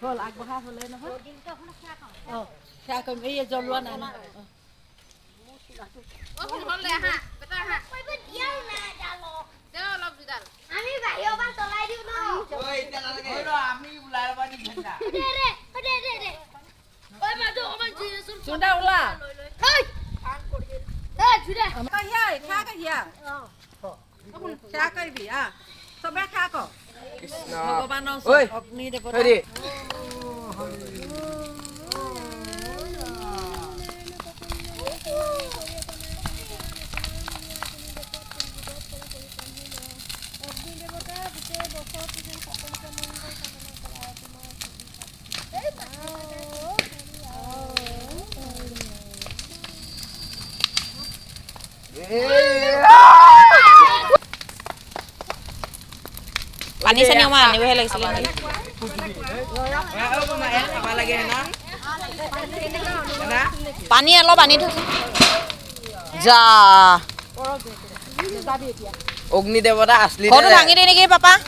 হ'ল আগবঢ়া হ'লে নহয় অঁ সেয়া কৰিম এই জ্বলোৱা নাই ন Sudah ulah. Hei. Sudah. Kaya, kaya. Saya kaya bi ah. Sampai kaya kok. Bhagavan Agni Devata. Hari. Pani sa niyo man, iwe lagi sila. Pani alo pani tu. Ja. Agni Devata asli. Kau tu tangi deh ni papa.